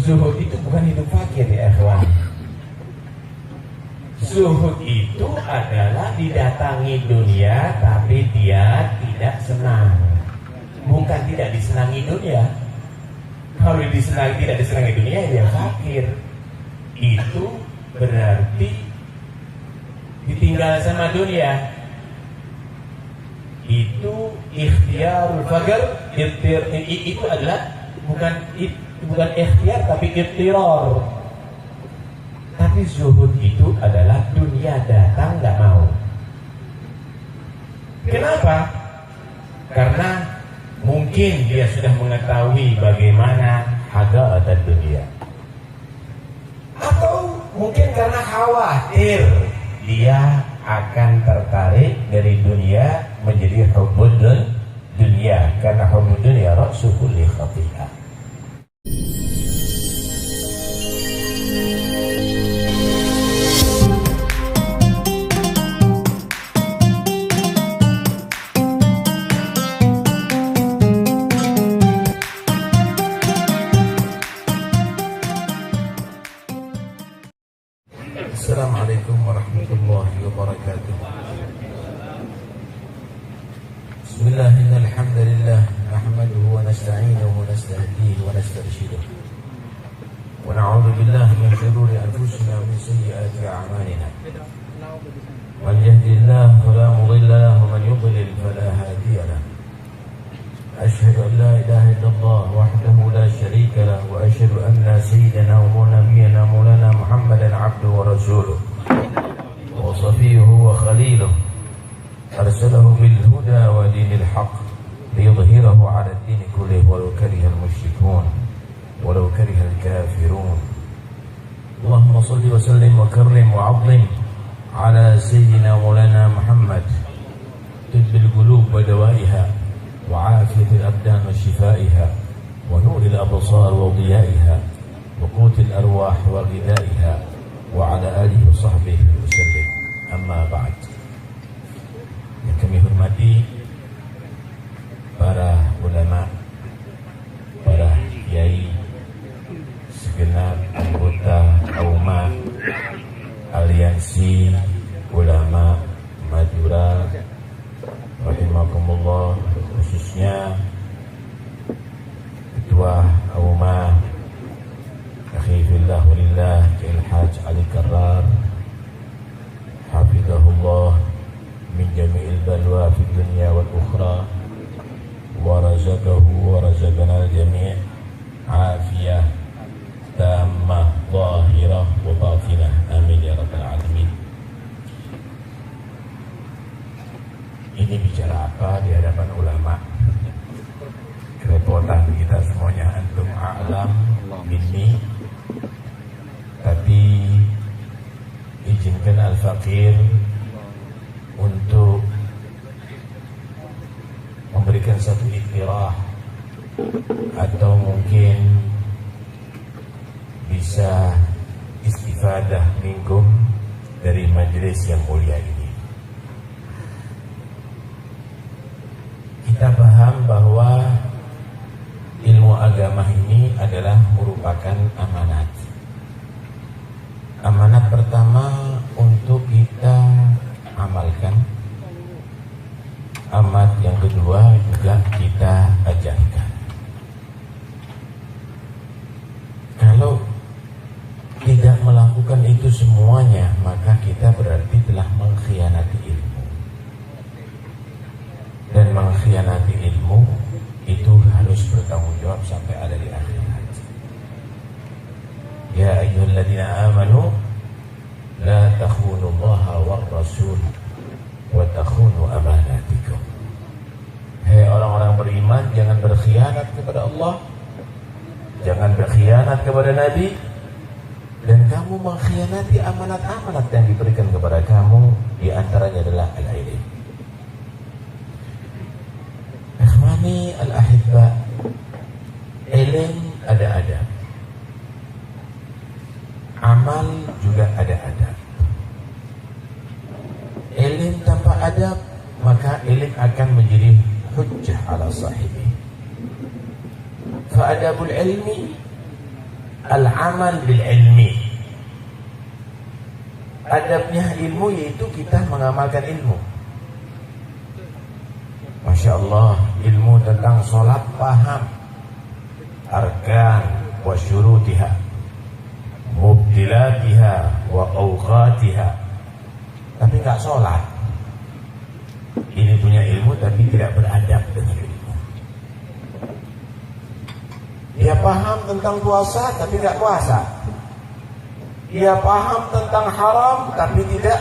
Zuhud itu bukan hidup fakir ya ikhwan. Zuhud itu adalah didatangi dunia tapi dia tidak senang. Bukan tidak disenangi dunia. Kalau tidak disenangi dunia dia fakir. Itu berarti ditinggal sama dunia. Itu ikhtiarul faqr. Itu adalah bukan ikhtiar tapi ikhtiar. Tapi zuhud itu adalah dunia datang nggak mau. Kenapa? Karena mungkin dia sudah mengetahui bagaimana haqiqat dunia, atau mungkin karena khawatir dia akan tertarik dari dunia menjadi hubbud dunia, karena hubbud dunia ra'su kulli khati'ah. Assalamualaikum warahmatullahi wabarakatuh. Bismillahirrahmanirrahim. Nahmaduhu wa nasta'inuhu wa nasta'hdihi wa nastarshiduh. Wa na'udzu billahi min shururi anfusina wa min sayyiati a'malina. Man yahdihillahu fala mudilla lahu wa man yudlil fala hadiya lahu. Asyhadu an la ilaha illallah wahdahu la syarika lahu wa asyhadu anna sayyidana wa nabiyyana maulana Muhammadan abduhu wa rasuluh wa safiyuhu wa khaliluh arsalahu bil huda wa dinil haqq liyudhhirahu 'ala ad-din kullihi walau karihal musyrikun walau karihal kafirun. Allahumma shalli wa sallim wa karrim wa 'azzim 'ala sayyidina maulana Muhammad tibbil qulub wa dawaiha وعافية الأبدان وشفائها ونور الأبصار وضيائها وقوت الأرواح وغذائها وعلى آله وصحبه وسلم. أما بعد. Yang kami hormati para ulama, para kiai, segenap anggota AUMA Aliansi Ulama Madura rahimakumullah, khususnya Ketua AUMA Akhi fillah walillah Al-Haj Ali Karrar hafizahullah min jami'il balwa fi dunya wal ukhra wa razaqahu wa razaqana al-jami' afiyah tammah zahirah wa batinah, amin ya rabbal alamin. Ini bicara apa di hadapan ulama? Kerepotan kita semuanya, antum a'lam minni. Tapi izinkan al-faqir untuk memberikan satu iktirah, atau mungkin bisa istifadah minkum dari majelis yang mulia ini. Kita paham bahwa ilmu agama ini adalah merupakan amanat. Amanat pertama untuk kita amalkan. Amanat yang kedua juga kita ajarkan. Kalau tidak melakukan itu semuanya, maka kita berarti telah mengkhianati ilmu. Dan mengkhianati ilmu itu harus bertanggung jawab sampai ada di akhirat. Ya ayyuhalladzina amanu la takhunu Allaha war rasul wa takhunu amanatikum. Hei orang-orang beriman, jangan berkhianat kepada Allah, jangan berkhianat kepada Nabi, dan kamu mengkhianati amanat-amanat yang diberikan kepada kamu. Di antaranya adalah al-ilm. Ikhwani al-ahibba, ilm ada, amal juga ada. Ilm tanpa adab, maka ilm akan menjadi hujjah ala sahibi. Fa'adabul ilmi al-amal bil ilmi. Adabnya ilmu yaitu kita mengamalkan ilmu. Masya Allah, ilmu tentang sholat paham, arkan wa syurutiha, mubdilatiha wa awqatiha, tapi nggak sholat. Ini punya ilmu tapi tidak beradab dengan ilmu. Dia paham tentang puasa tapi nggak puasa. Dia paham tentang haram tapi tidak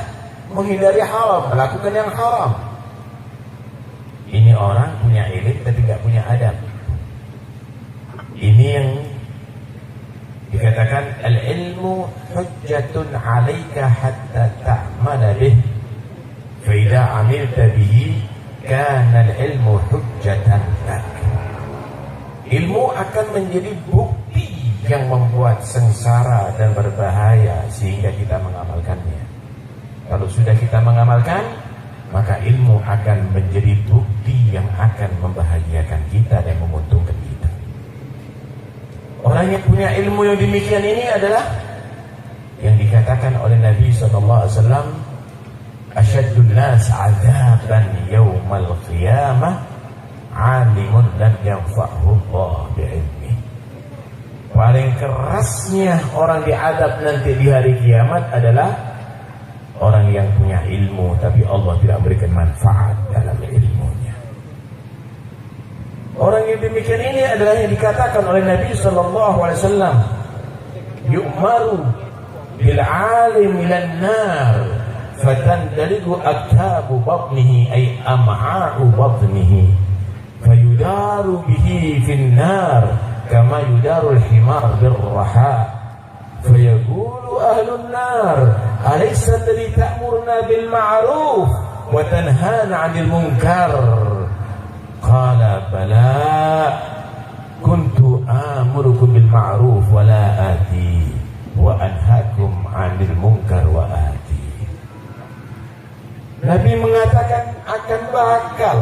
menghindari haram, melakukan yang haram. Ini orang punya ilmu tapi nggak punya adab. Ini yang dikatakan al-ilmu hujjatun 'alaika hatta ta'mala bih. Fa idza 'amilta bihi kana al-ilmu hujjatan lak. Ilmu akan menjadi bukti yang membuat sengsara dan berbahaya sehingga kita mengamalkannya. Kalau sudah kita mengamalkan, maka ilmu akan menjadi bukti yang akan membahagiakan kita dan menguntungkan kita. Orang yang punya ilmu yang demikian ini adalah yang dikatakan oleh Nabi SAW, asyaddun nas 'adzaban yaumal qiyamah 'alimun lam yanfa'hu Allah bi'ilmi. Paling kerasnya orang diadab nanti di hari kiamat adalah orang yang punya ilmu tapi Allah tidak memberikan manfaat dalam ilmunya. Orang yang demikian ini adalah yang dikatakan oleh Nabi SAW, yu'maru bil 'alim ilan nar fatandaligu aktabu batnihi ay am'a'u batnihi fayudaru bihi fin nar kama yudaru al-himar birraha fayaqulu ahlun nar alaysa alladhi ta'muruna bil ma'ruf wa tanhana 'anil munkar qala bala kuntu amurukum bil ma'ruf wa la ati wa anhaakum 'anil munkar wa ati. Nabi mengatakan akan bakal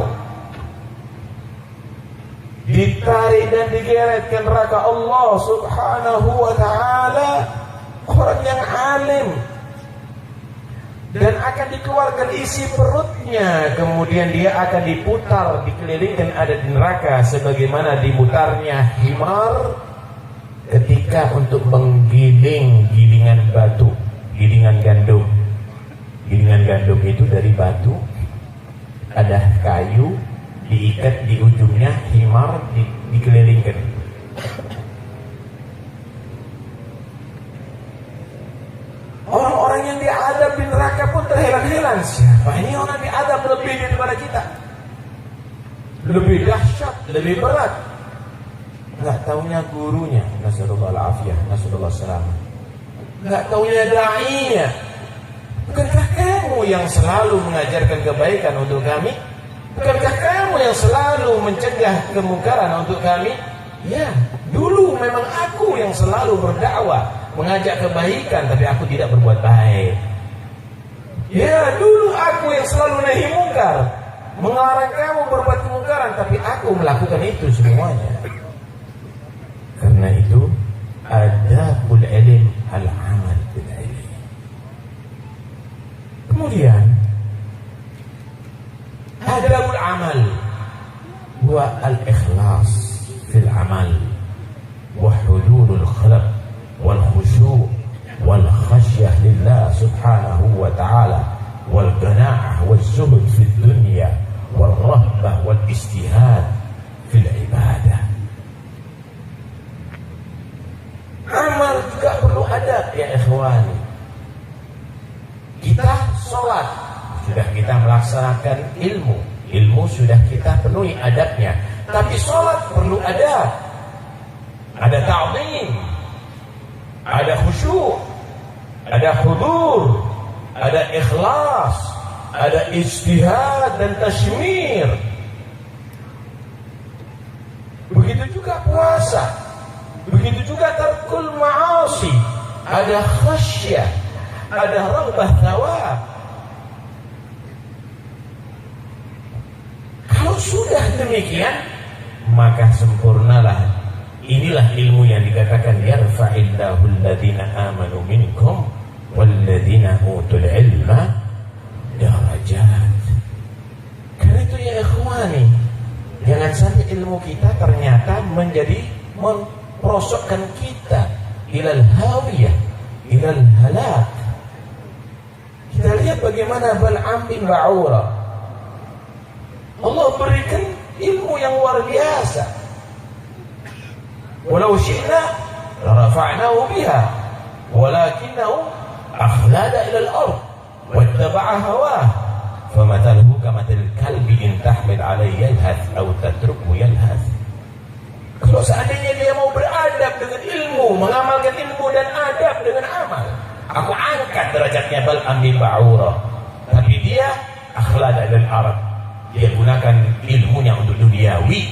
ditarik dan digeret ke neraka Allah Subhanahu wa ta'ala orang yang alim, dan akan dikeluarkan isi perutnya, kemudian dia akan diputar, dikelilingkan ada di neraka sebagaimana dimutarnya himar ketika untuk menggiling gilingan batu, gilingan gandum. Gilingan gandum itu dari batu, ada kayu diikat di ujungnya, himar dikelilingkan. Orang-orang yang diadab di neraka pun terheran-heran, siapa ini orang diadab lebih daripada kita, lebih dahsyat, lebih berat. Enggak taunya gurunya, nasallallahu alafiyah, nasallallahu salamah. Enggak taunya da'inya. Bukankah kamu yang selalu mengajarkan kebaikan untuk kami? Bukankah kamu yang selalu mencegah kemungkaran untuk kami? Ya, dulu memang aku yang selalu berdakwah, mengajak kebaikan, tapi aku tidak berbuat baik. Ya, dulu aku yang selalu nahi mungkar, melarang kamu berbuat kemungkaran, tapi aku melakukan itu semuanya. Karena itu, adabul ilm al-amal bil ilm. Kemudian adabul amal huwa al-ikhlas fil amal wa hudurul khalaq wal khusyu' wal khasyah lillah subhanahu wa ta'ala wal qana'ah wal zuhd fid dunya wal rahbah wal istihad fil ibadah. Amal juga perlu adab ya ikhwani. Kita sholat, sudah kita melaksanakan ilmu, ilmu sudah kita penuhi adabnya, tapi sholat perlu adab. Ada ta'zim, ada khusyuk, ada hudur, ada ikhlas, ada ijtihad dan tashmir. Begitu juga puasa, begitu juga tarkul ma'asi, ada khasyah, ada raghbah thawab. Kalau sudah demikian, maka sempurnalah. Inilah ilmu yang dikatakan yarfa'illahu memprosokkan kita ilal hawiyah, ilal halak. Kita lihat bagaimana Bal'am bin Ba'ura. Allah berikan ilmu yang luar biasa. Walau syi'na larafa'nahu biha walakinahu akhlada ilal ard wattaba'a hawah famathaluhu kamathil kalbi in tahmil alayhi yalhath aw tatrukhu yalhath. Kalau seandainya dia mau beradab dengan ilmu, mengamalkan ilmu dan adab dengan amal, aku angkat derajatnya Bal'am bin Ba'ura. Tapi dia akhlada ilal ard, dia gunakan ilmunya untuk duniawi.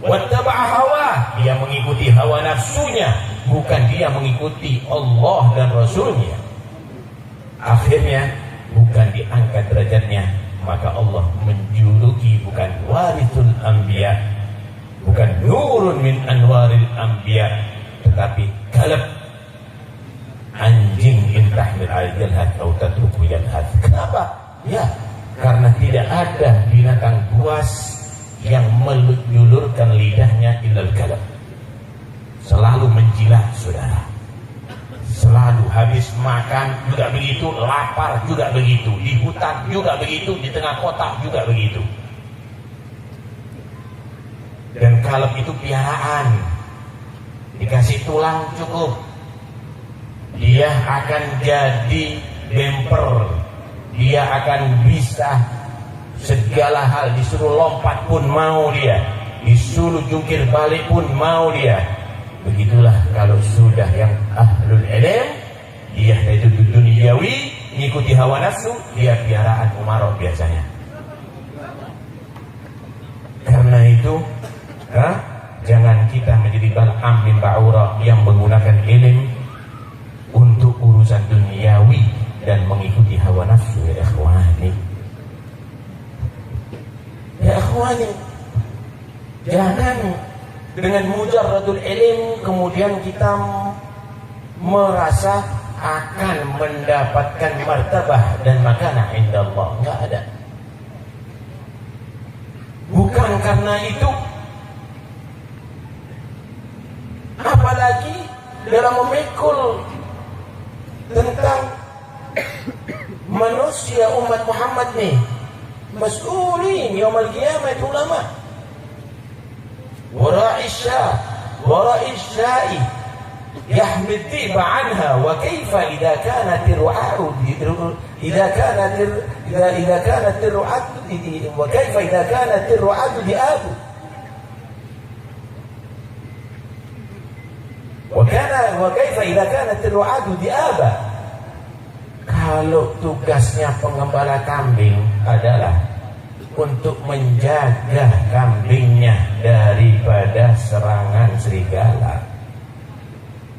Wattaba'a hawa, dia mengikuti hawa nafsunya, bukan dia mengikuti Allah dan Rasulnya. Akhirnya bukan diangkat derajatnya, maka Allah menjuluki bukan warithul anbiya, bukan nurun min anwaril anbiya, tetapi kalab, anjing in tahmil al-jalhat atau tatruku yalhat. Kenapa? Ya, karena tidak ada binatang buas yang menyulurkan lidahnya ilal kalab. Selalu menjilat, saudara. Selalu habis makan juga begitu, lapar juga begitu, di hutan juga begitu, di tengah kota juga begitu. Dan kalab itu piaraan, dikasih tulang cukup, dia akan jadi bemper, dia akan bisa segala hal, disuruh lompat pun mau dia, disuruh jungkir balik pun mau dia. Begitulah kalau sudah yang ahlul ilm, dia itu duniawi, mengikuti hawa nafsu, dia piaraan umarok biasanya. Karena itu jangan kita menjadi Bal'am bin Ba'ura yang menggunakan ilm untuk urusan duniawi dan mengikuti hawa nafsu. Ya ikhwani, ya ikhwani, jangan dengan mujarradul ilm kemudian kita merasa akan mendapatkan martabah dan makanah indallah. Enggak ada. Bukan karena itu. Apalagi dalam memikul tentang manusia umat Muhammad nih, mas'ulin yaumil qiyamah ulama. ورائي الشاء يحمي الذئب عنها وكيف إذا كانت الرعاة وكيف إذا كانت الرعاة ذئاب وكيف إذا كانت الرعاة ذئابا. Kalau tugasnya pengembala kambing adalah untuk menjaga kambingnya daripada serangan serigala,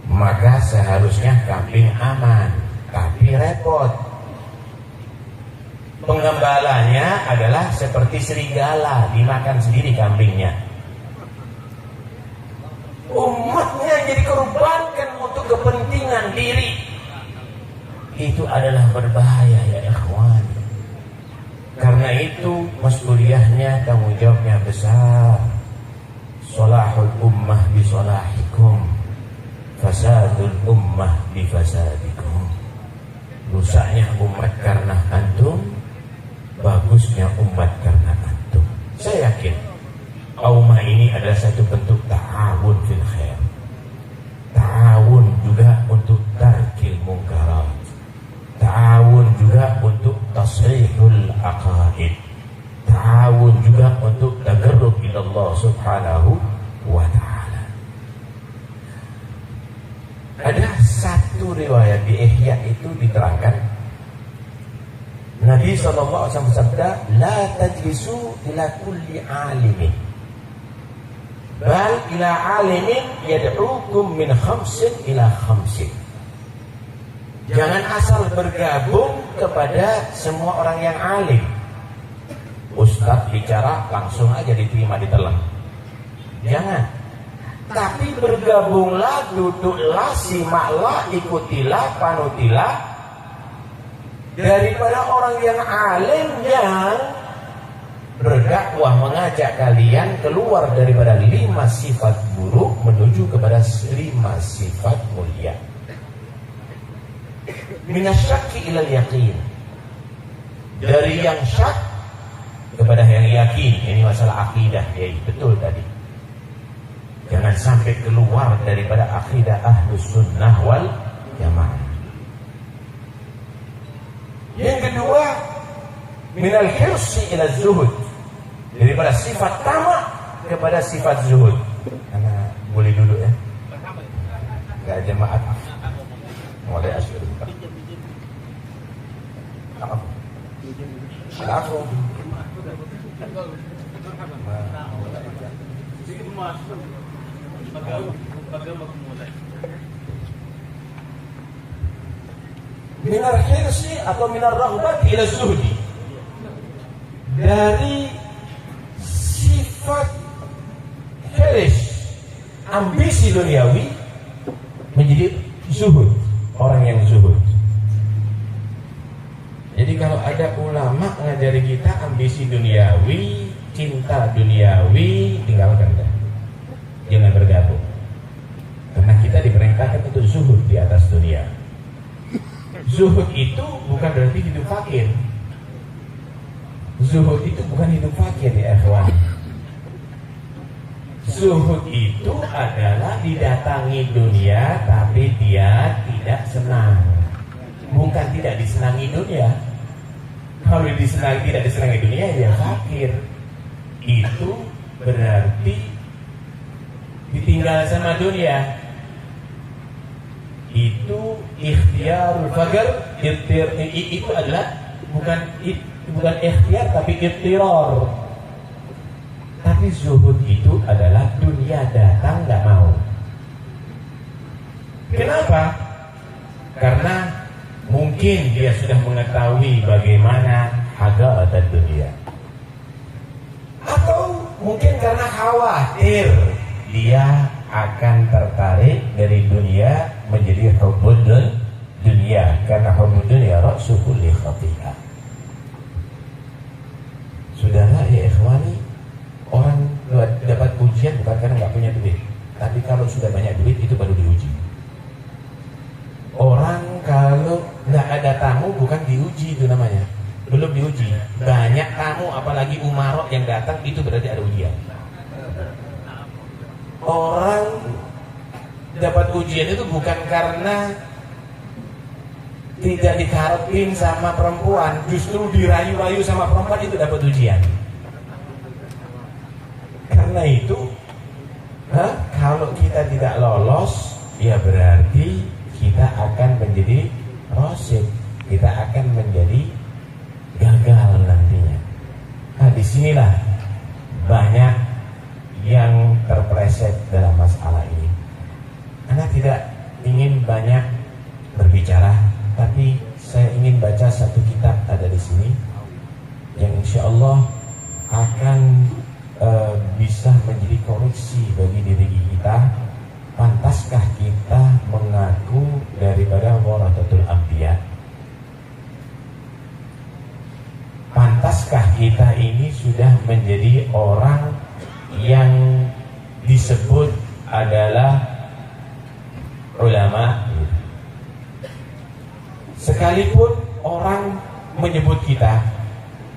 maka seharusnya kambing aman. Tapi repot, pengembalanya adalah seperti serigala, dimakan sendiri kambingnya. Umatnya jadi korbankan untuk kepentingan diri. Itu adalah berbahaya ya ikhwan. Karena itu mas'uliyahnya, tanggung jawabnya besar. Salahul ummah bi salahikum, fasadul ummah bi fasadikum. Rusaknya umat karena antum, bagusnya umat karena antum. Saya yakin ummah ini adalah satu bentuk ta'awun fil khair, ta'awun juga untuk tarkil munkarat, ta'awun juga untuk tasrihul aqaid, ta'awun juga untuk tagarrub ila Allah subhanahu wa ta'ala. Ada satu riwayat di Ihya itu diterangkan Nabi SAW bersabda, la tajlisu ila kulli alimin bal ila alimin yad'ukum min khamsin ila khamsin. Jangan asal bergabung kepada semua orang yang alim. Ustadz bicara langsung aja diterima, ditelan. Jangan. Tapi bergabunglah, duduklah, simaklah, ikutilah, panutilah daripada orang yang alim yang berdakwah mengajak kalian keluar daripada 5 sifat buruk menuju kepada 5 sifat mulia. Minasyakki ilal yakin, dari yang syak kepada yang yakin. Ini masalah akidah, ya betul tadi. Jangan sampai keluar daripada akidah ahlus sunnah wal jamaah. Yang kedua, minal hirsi ila zuhud, daripada sifat tamak kepada sifat zuhud. Karena boleh duduk ya, gak jemaat mulai asyik. Aku minar hirsi atau minar raghbat ila zuhdi, dari sifat hirs, ambisi duniawi, menjadi zuhud, orang yang zuhud. Jadi kalau ada ulama ngajari kita ambisi duniawi, cinta duniawi, tinggalkan dah. Jangan bergabung. Karena kita diperintahkan untuk zuhud di atas dunia. Zuhud itu bukan berarti hidup fakir. Zuhud itu bukan hidup fakir ya ikhwan. Zuhud itu adalah didatangi dunia tapi dia tidak senang. Bukan tidak disenangi dunia. Kalau tidak disenangi dunia ya fakir. Itu berarti ditinggal sama dunia. Itu ikhtiarul faqr, itu adalah bukan ikhtiar tapi ikhtirar. Tapi zuhud itu adalah dunia datang nggak mau. Kenapa? Karena mungkin dia sudah mengetahui bagaimana haga atau dunia, atau mungkin karena khawatir dia akan tertarik dari dunia menjadi hubbud dunia, karena hubbud dunia ra'su kulli khati'ah. Saudara ya ikhwani, orang dapat ujian bukan karena nggak punya duit, tapi kalau sudah banyak duit itu baru diuji. Orang kalau nggak ada tamu bukan diuji, itu namanya belum diuji. Banyak tamu apalagi umarok yang datang itu berarti ada ujian. Orang dapat ujian itu bukan karena tidak dikarepin sama perempuan, justru dirayu-rayu sama perempuan itu dapat ujian. Karena itu kalau kita tidak lolos ya berarti kita akan menjadi rosid, kita akan menjadi gagal nantinya. Nah disinilah banyak yang terpleset dalam masalah ini. Anda tidak ingin banyak berbicara, tapi saya ingin baca satu kitab ada di sini yang insya Allah akan bisa menjadi koreksi bagi diri kita. Pantaskah kita mengaku daripada warathatul anbiya? Pantaskah kita ini sudah menjadi orang yang disebut adalah ulama? Sekalipun orang menyebut kita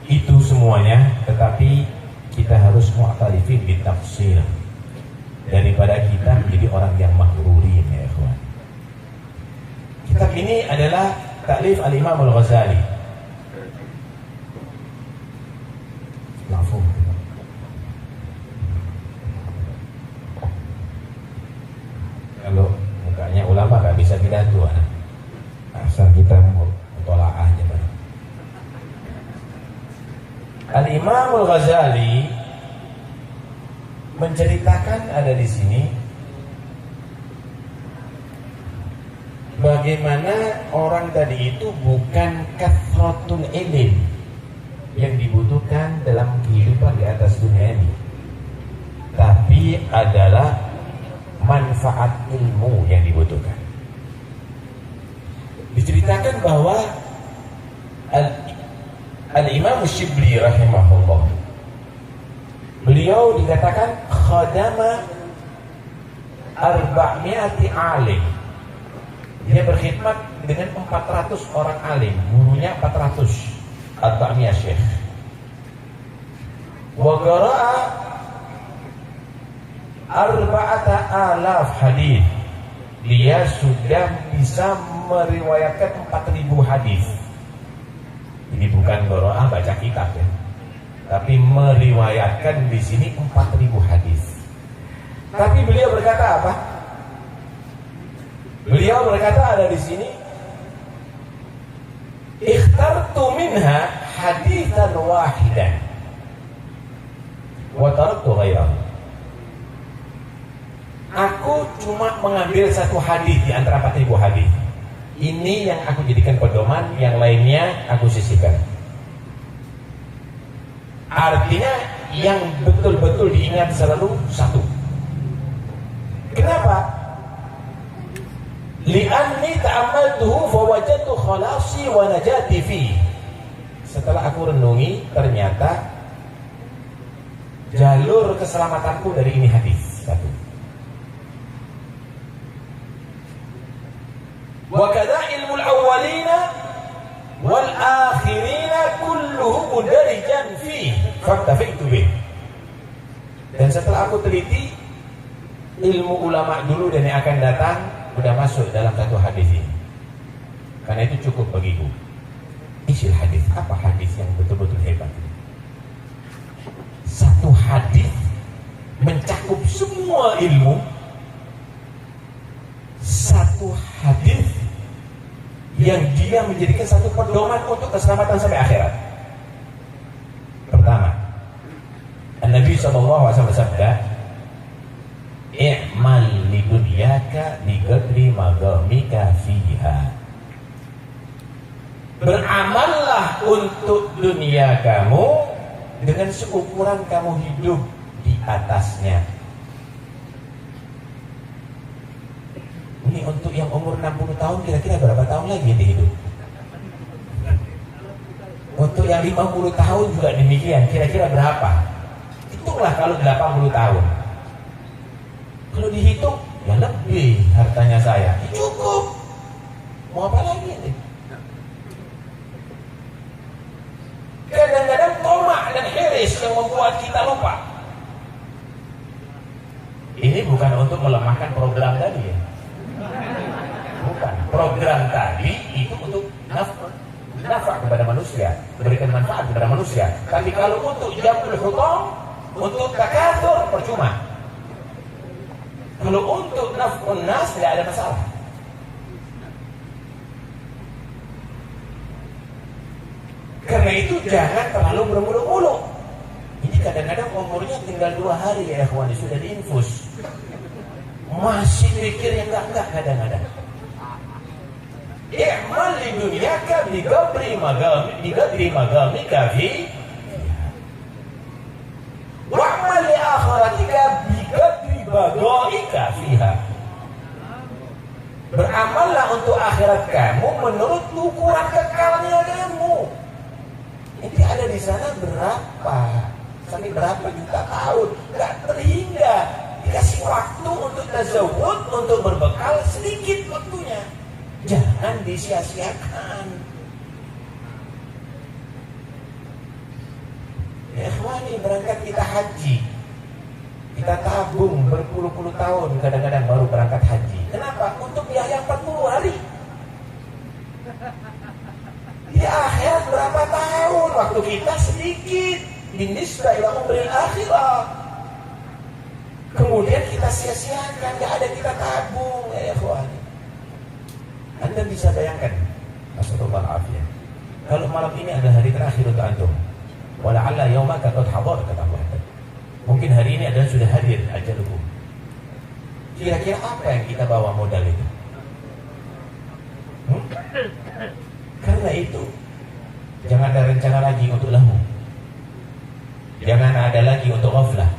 itu semuanya, tetapi kita harus mu'talifin bitafsir, daripada kita menjadi orang yang maghrurin ya ikhwan. Kitab ini adalah ta'lif al-Imam al-Ghazali. Mafhum. Kalau mukanya ulama gak bisa pidato, asal kita mutola'ah aja. Al-Imam al-Ghazali menceritakan ada di sini bagaimana orang tadi itu bukan kathratul ilm yang dibutuhkan dalam kehidupan di atas dunia ini, tapi adalah manfaat ilmu yang dibutuhkan. Diceritakan bahwa Al-Imam Shibli rahimahullah beliau dikatakan khadama 400 alim. Dia berkhidmat dengan 400 orang alim, gurunya 400, 400 syekh. Wa qara'a 4,000 hadis. Dia sudah bisa meriwayatkan 4.000 hadis. Ini bukan qara'a baca kitab ya, tapi meriwayatkan di sini 4.000 hadis. Tapi beliau berkata apa? Beliau berkata ada di sini, ikhtartu minha haditsan wahidan wa taraktu ghairahu. Aku cuma mengambil satu hadis di antara 4.000 hadis. Ini yang aku jadikan pedoman, yang lainnya aku sisihkan. Artinya yang betul-betul diingat selalu satu. Kenapa? Li'anni ta'amaltuhu fawajadtu khalasi wa najati fi. Setelah aku renungi, ternyata jalur keselamatanku dari ini hadis. Satu. Wa kadza ilmul awwalina wal akhirina kulluhu mudarijan fi faktafitu bih. Dan setelah aku teliti, ilmu ulama dulu dan yang akan datang sudah masuk dalam satu hadis ini. Karena itu cukup bagiku. Isi hadis, apa hadis yang betul-betul hebat? Satu hadis mencakup semua ilmu. Satu hadis yang dia menjadikan satu pedoman untuk keselamatan sampai akhirat. Pertama, Nabi SAW bersabda, i'mal li dunyaka li qadri magamika fiha. Beramallah untuk dunia kamu dengan seukuran kamu hidup di atasnya. Ini untuk yang umur 60 tahun kira-kira berapa tahun lagi dia hidup? Untuk yang 50 tahun juga demikian, kira-kira berapa? Hitunglah kalau 80 tahun. Kalau dihitung, ya lebih hartanya saya. Ya cukup. Mau apa lagi nih? Kadang-kadang tomak dan hiris yang membuat kita lupa. Ini bukan untuk melemahkan program tadi ya. Bukan. Program tadi itu untuk nafkah kepada manusia, memberikan manfaat kepada manusia. Tapi kalau untuk jamul hutang, untuk takatsur, percuma. Kalau untuk nafkun nas tidak ada masalah. Karena itu jangan terlalu bermuluk-muluk. Ini kadang-kadang umurnya tinggal 2 hari ya ikhwan, sudah diinfus. Masih mikir yang enggak kadang-kadang. I'mal li dunyaka bi qadri magamika fi wa'mal li akhiratika bi qadri bagaika fiha. Beramallah untuk akhirat kamu menurut ukuran kekalnya kamu. Ini ada di sana berapa? Sampai berapa juta tahun? Enggak terhingga. Dikasih waktu untuk tazawud, untuk berbekal sedikit waktunya. Jangan disia-siakan. Ya ikhwani, berangkat kita haji, kita tabung berpuluh-puluh tahun, kadang-kadang baru berangkat haji. Kenapa? Untuk biaya 40 hari. Di akhirat berapa tahun? Waktu kita sedikit. Binisbah ila umril akhirah. Kemudian kita sia-siakan, gak ada kita tabung. Ya ikhwani, Anda bisa bayangkan, Rasulullah afiyah, kalau malam ini ada hari terakhir untuk antum, wala'alla yaumaka qad hadar, kata Allah. Mungkin hari ini adalah sudah hadir ajalukum. Kira-kira apa yang kita bawa modal itu? Karena itu jangan ada rencana lagi untuk lahu. Jangan ada lagi untuk ghaflah.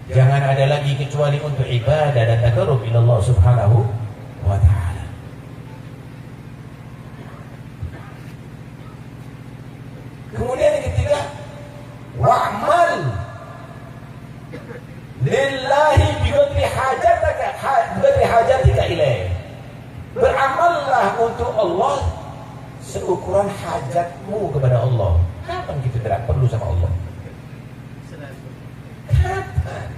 Jangan ada lagi kecuali untuk ibadah dan taqarrub ila Allah Subhanahu wa ta'ala. Kemudian yang ketiga, wa'mal untuk Allah seukuran hajatmu kepada Allah. Kapan kita tidak perlu sama Allah? Kapan?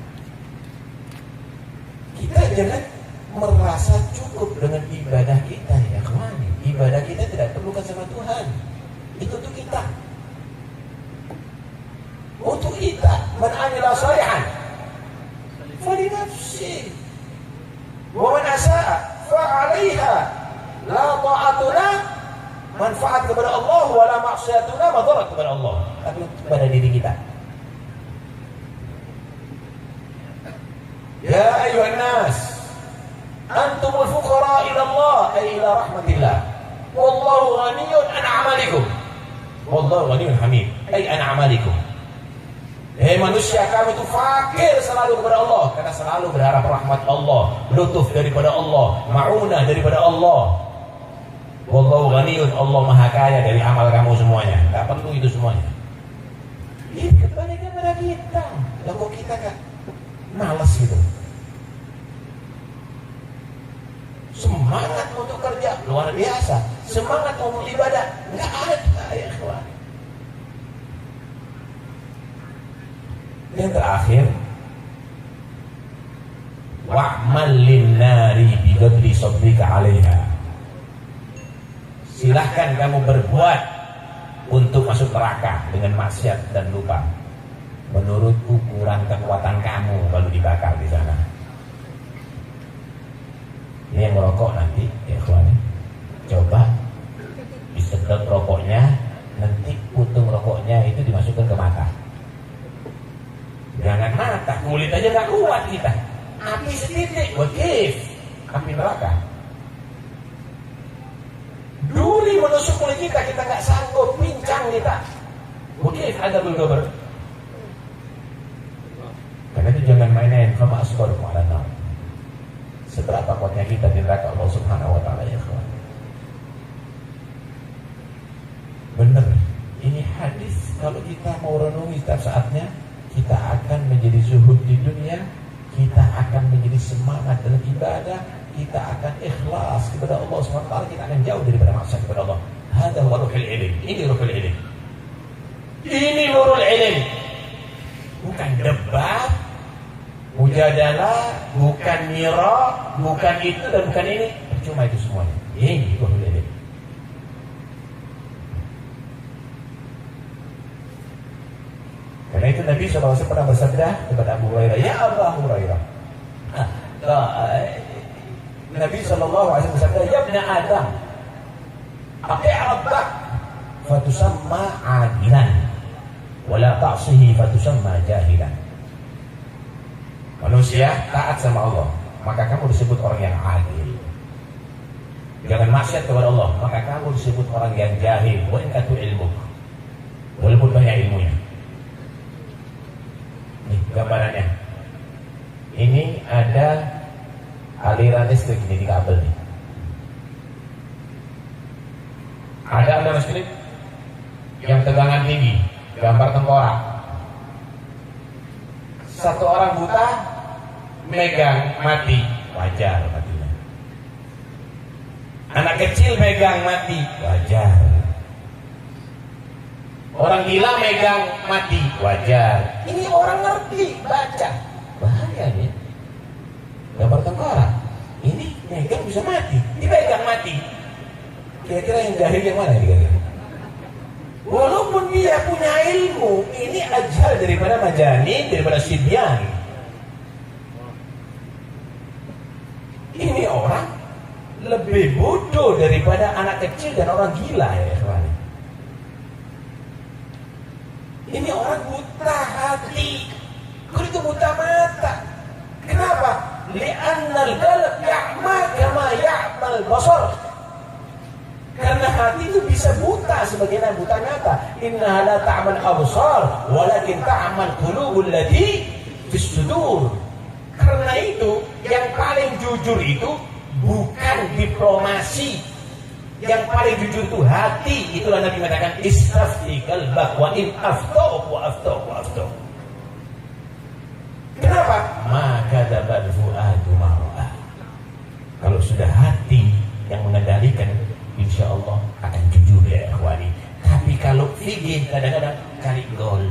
Kita jangan merasa cukup dengan ibadah kita, ya kawan. Ibadah kita tidak perlukan sama Tuhan. Itu untuk kita. Untuk kita. Man amila salihan falinafsih wa man asaa fa'alaiha. La ta'atuna manfaat kepada Allah wala maksiatuna madarat kepada Allah, tapi kepada diri kita. Ya ayuhan nas antumul fuqara ila Allah ay ila rahmatillah wallahu ghaniyun an a'malikum wallahu ghaniyun hamid ay an a'malikum. Manusia, kami itu fakir selalu kepada Allah karena selalu berharap rahmat Allah, lutuf daripada Allah, ma'unah daripada Allah. Wallahu ghaniyun, Allah maha kaya dari amal kamu semuanya. Tak perlu itu semuanya. Ini kebalikan pada kita. Lah kok kita kan malas gitu. Semangat untuk kerja luar biasa, semangat untuk ibadah enggak ada, ya kawan. Yang terakhir, wa'mal lin-nari biqadri sabrika 'alaiha. Silahkan kamu berbuat untuk masuk neraka dengan maksiat dan lupa menurut ukuran kekuatan kamu kalau dibakar di sana. Ini yang merokok nanti, ya kawan, coba disedot rokoknya, nanti putung rokoknya itu dimasukkan ke mata. Jangan mata, kulit aja gak kuat kita. Api setitik, wakif, api neraka. Duri menusuk kulit kita, kita gak sanggup, pincang kita. Wakif ada bergabar. Karena itu jangan main-main sama asqar ma'alana. Seberapa kuatnya kita di neraka Allah Subhanahu wa ta'ala, ya kawan. Benar, ini hadis kalau kita mau renungi setiap saatnya, kita akan menjadi zuhud di dunia, kita akan menjadi semangat dalam ibadah, kita akan ikhlas kepada Allah SWT, kita akan jauh daripada maksiat kepada Allah. Hadza huwa ruhul ilm. Ini ruhul ilm. Ini nurul ilm. Bukan debat, mujadalah, bukan mira, bukan itu dan bukan ini. Percuma itu semuanya. Ini ruhul ilm. Karena itu Nabi SAW pernah bersabda kepada Abu Hurairah, ya Abu Hurairah. Nabi SAW bersabda, ya Ibn Adam, ati' rabbak fatusamma adilan, wala ta'sihi fatusamma jahilan. Manusia taat sama Allah, maka kamu disebut orang yang adil. Jangan maksiat kepada Allah, maka kamu disebut orang yang jahil. Wa in katu ilmu, walaupun banyak ilmunya. Nih gambarannya. Ini ada aliran listrik ini di kabel nih. Ada aliran listrik yang tegangan tinggi, gambar tengkorak. Satu orang buta megang mati, wajar matinya. Anak kecil megang mati, wajar. Orang gila megang mati, wajar. Ini orang ngerti, baca. Bahaya nih. Gambar tengkorak. Ini megang bisa mati, dipegang mati. Kira-kira yang jahil yang mana nih? Walaupun dia punya ilmu, ini ajal daripada majani, daripada sibyan. Ini orang lebih bodoh daripada anak kecil dan orang gila, ya kawan. Ini orang buta hati, kalau itu buta mata. Kenapa? Li'annal qalb ya'ma kama ya'mal basar. Karena hati itu bisa buta sebagaimana buta mata. Innaha la ta'mal absar, walakin ta'mal qulubul lati fis sudur. Karena itu yang paling jujur itu bukan diplomasi. Yang paling jujur itu hati. Itulah Nabi mengatakan istafti qalbak wa in aftau wa aftau wa aftau. Kenapa? Maka dabal fuadu mar'ah. Kalau sudah hati yang mengendalikan, insya Allah akan jujur ya ikhwani. Tapi kalau fikih kadang-kadang cari gol.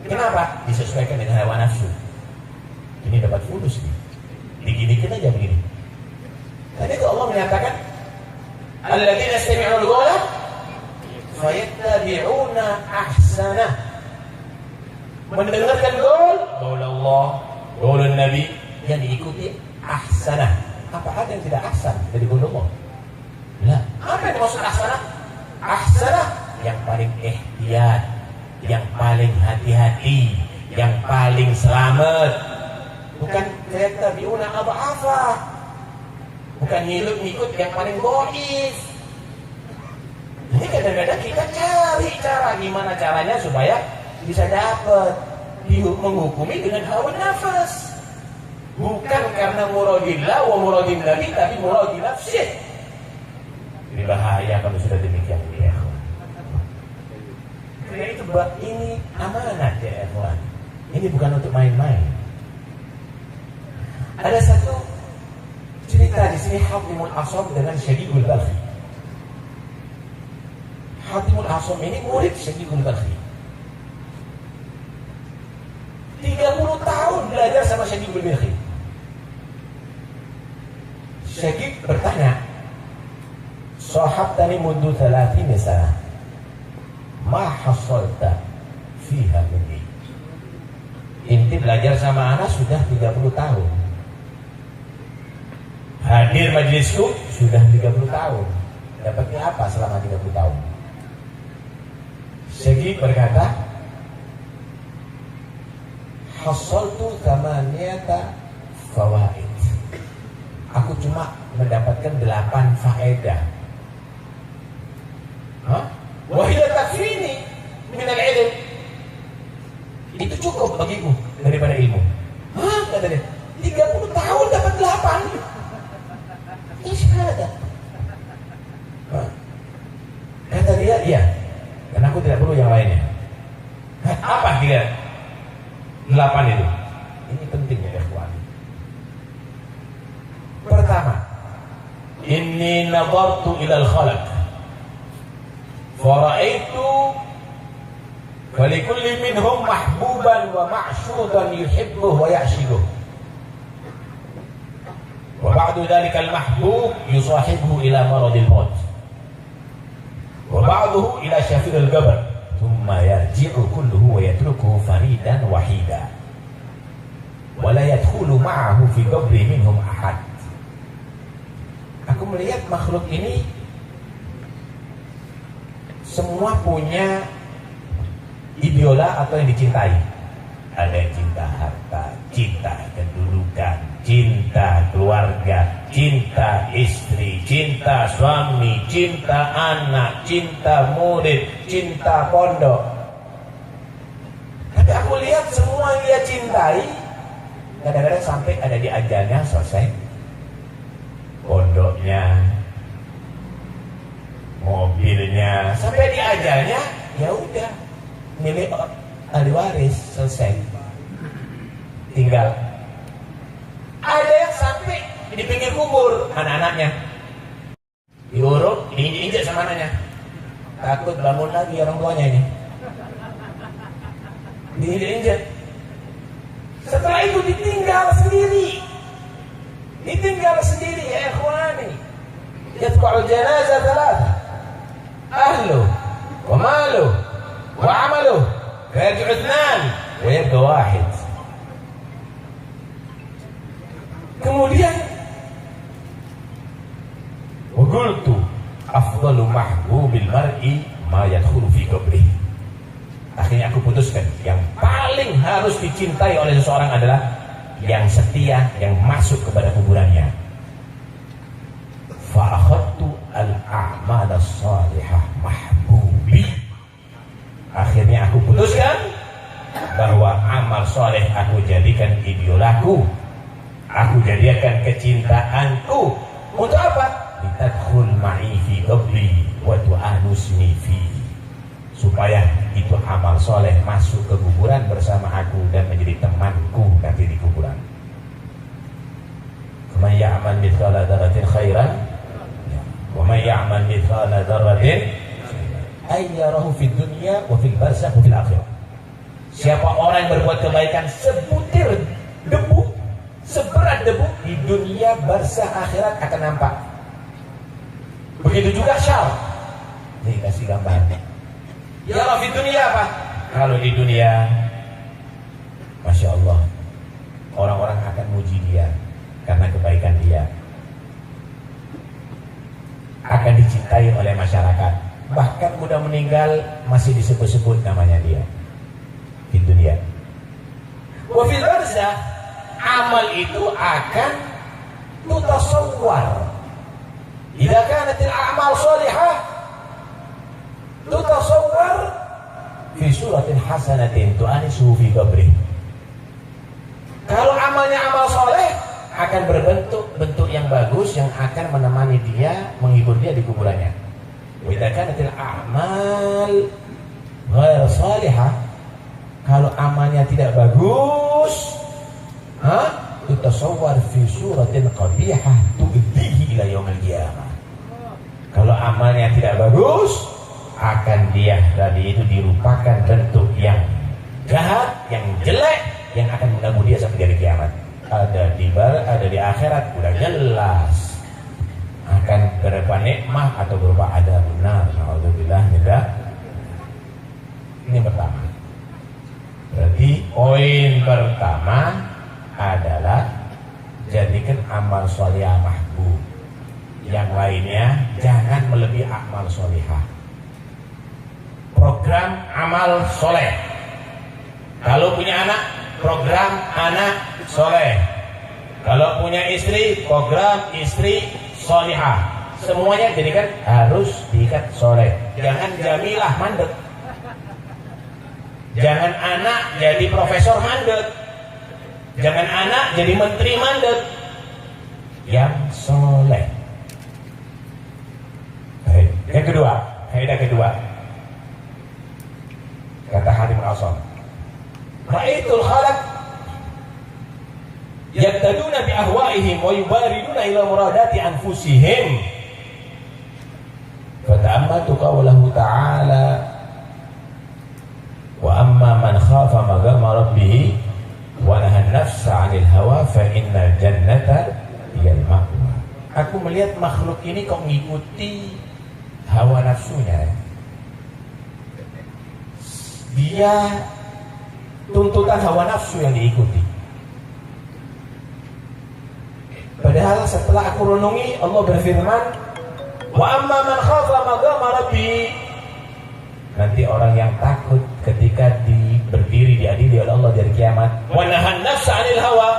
Kenapa? Disesuaikan dengan hawa nafsu. Ini dapat fulus nih. Diginikan aja begini. Tadi itu Allah menyatakan, alladzina yastami'una al-qawla fayattabi'una ahsanah. Mendengarkan qaul Allah, qaul Nabi, yang diikuti ahsanah. Apa ada yang tidak ahsan dari qaul Allah? Nah, apa yang maksud ahsanah? Ahsanah yang paling ihtiyat, yang paling hati-hati, yang paling selamat. Bukan fayattabi'una adhafa. Bukan ngikut yang paling bois. Ini kadang-kadang kita cari cara gimana caranya supaya bisa dapat menghukumi dengan hawa nafas. Bukan karena muradillah wa muradin nabi, tapi muradin nafsih. Ini bahaya kalau sudah demikian ya. Karena itu ini amanat ya ikhwan. Ini bukan untuk main-main. Ada satu cerita di sini Hatimul Asam dengan Syadidul Balkhi. Hatimul Asam ini murid Syadidul Balkhi. 30 tahun belajar sama Syadidul Balkhi. Syadid bertanya, "Sahabtani mundu 30 sana. Ma hasalta fiha minni?" Inti belajar sama anak sudah 30 tahun. Hadir majelisku sudah 30 tahun. Dapatnya apa selama 30 tahun? Syekh berkata, hasaltu thamaniyata fawaid. Aku cuma mendapatkan 8 faedah. Wa hiya takfini min al-ilm. Itu cukup bagiku daripada ilmu. Kata dia, 30 tahun dapat 8. Isyahadah. Kata dia, iya. Dan aku tidak perlu yang lainnya. Apa kira 8 itu? Ini pentingnya ya ikhwan. Pertama, inni nadartu ilal khalaq fara'aitu falikulli minhum mahbuban wa ma'syudan yuhibbuh wa ya'shiduh. Wa ba'du dhalika al-mahbub yusahibuhu ila maradil maut. Wa ba'duhu ila syafiril qabr. Thumma yarji'u kulluhu wa yatrukuhu faridan wahida. Wa la yadkhulu ma'ahu fi qabri minhum ahad. Aku melihat makhluk ini semua punya idola atau yang dicintai. Ada yang cinta harta, cinta kedudukan, cinta keluarga, cinta istri, cinta suami, cinta anak, cinta murid, cinta pondok. Tapi aku lihat semua yang dia cintai, kadang-kadang sampai ada di ajalnya selesai. Pondoknya, mobilnya, sampai di ajalnya, ya udah milik ahli waris, selesai. Tinggal ada yang sampai di pinggir kubur anak-anaknya diurut, diinjak sama anaknya, takut bangun lagi orang tuanya ini, diinjak. Setelah itu ditinggal sendiri ya ikhwani. Yatba'u janazah thalatha, ahlu wa malu wa amalu, yarji'u ithnan wa yabqa wahid. Kemudian wa qultu afdalu mahbubil mar'i ma yadkhulu fi qabri. Akhirnya aku putuskan yang paling harus dicintai oleh seseorang adalah yang setia, yang masuk kepada kuburannya. Fa akhadtu al-a'mal as-salihah mahbubi. Akhirnya aku putuskan bahwa amal soleh aku jadikan idolaku, aku jadikan kecintaanku. Untuk apa? Litadkhul ma'i fi qabri wa tu'anusni fi. Supaya itu amal soleh masuk ke kuburan bersama aku dan menjadi temanku nanti di kuburan. Kama ya'mal mithqala dzarratin khairan Wa may ya'mal mithqala dzarratin ayyarahu fid dunya wa fil barzakh wa fil akhirah. Siapa orang yang berbuat kebaikan sebutir debu, seberat debu, di dunia barzakh akhirat akan nampak. Begitu juga syar. Nih kasih gambar. Ya Allah, di dunia apa? Kalau di dunia, Masya Allah, orang-orang akan muji dia karena kebaikan dia, akan dicintai oleh masyarakat, bahkan udah meninggal masih disebut-sebut namanya dia di dunia. Wa fil barzakh, amal itu akan tutasawwar. Idza kanatil a'mal shalihah tutasawwar fi suratin hasanatin tu'anisu fi qabri. Kalau amalnya amal soleh, akan berbentuk bentuk yang bagus yang akan menemani dia, menghibur dia di kuburannya. Wa idza kanatil a'mal ghair shalihah, kalau amalnya tidak bagus, tutasawwar fi suratin qabihah tu'dihi ila yaumil qiyamah. Kalau amalnya tidak bagus, akan dia tadi itu dirupakan bentuk yang jahat, yang jelek, yang akan mengganggu dia sampai hari kiamat. Ada di akhirat udah jelas akan berupa nikmah atau berupa adab benar. Alhamdulillah tidak. Ini pertama. Berarti poin pertama adalah jadikan amal sholihah mahbub. Yang lainnya jangan melebihi amal sholihah. Program amal soleh. Kalau punya anak, program anak soleh. Kalau punya istri, program istri sholihah. Semuanya jadikan harus diikat soleh. Jangan jamilah mandek. Jangan anak jadi profesor mandek. Jangan anak jadi menteri mandek. Yang soleh. Yang kedua, kaidah kedua. Kata Harim Al-Asam, ra'aitul khalaq yaktaduna bi ahwa'ihim wa yubariduna ila muradati anfusihim. Fata'ammatu qawlahu ta'ala wa amma man khafa maqama rabbih wa nahan nafsa 'anil hawa fa innal jannata hiyal ma'wa. Aku melihat makhluk ini kok mengikuti hawa nafsunya. Dia tuntutan hawa nafsu yang diikuti. Padahal setelah aku renungi, Allah berfirman, wa amma man khafa maqama rabbih. Nanti orang yang takut ketika berdiri diadili oleh Allah dari kiamat, wa nahan nafsa 'anil hawa,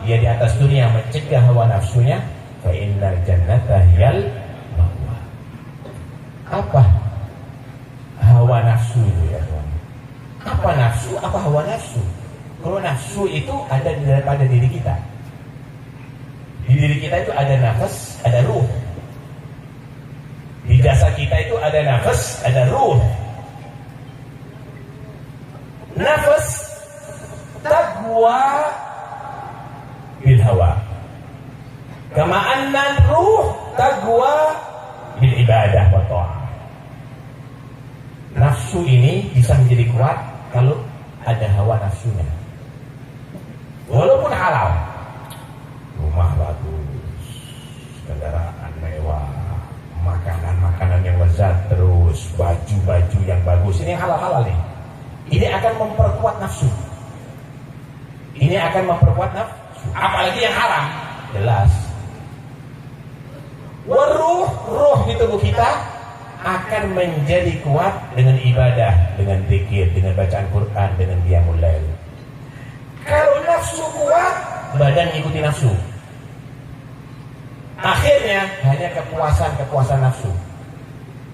dia di atas dunia mencegah hawa nafsunya, fa innal jannata hiyal ma'wa. Apa hawa nafsu itu ya kawan? Apa nafsu? Apa hawa nafsu? Kalau nafsu itu ada pada diri kita. Di diri kita itu ada nafas, ada ruh. Di jasad kita itu ada nafas, ada ruh. Nafas taqwa bil hawa. Kama anna ruh taqwa bil ibadah wa ta'ah. Nafsu ini bisa menjadi kuat kalau ada hawa nafsunya. Walaupun halal, rumah bagus, kendaraan mewah, makanan-makanan yang lezat terus, baju-baju yang bagus, ini halal-halal nih. Ini akan memperkuat nafsu. Ini akan memperkuat nafsu. Apalagi yang haram, jelas. Ruh di tubuh kita akan menjadi kuat dengan ibadah, dengan zikir, dengan bacaan Quran, dengan qiyamul lail. Kalau nafsu kuat, badan ikuti nafsu. Akhirnya hanya kepuasan nafsu.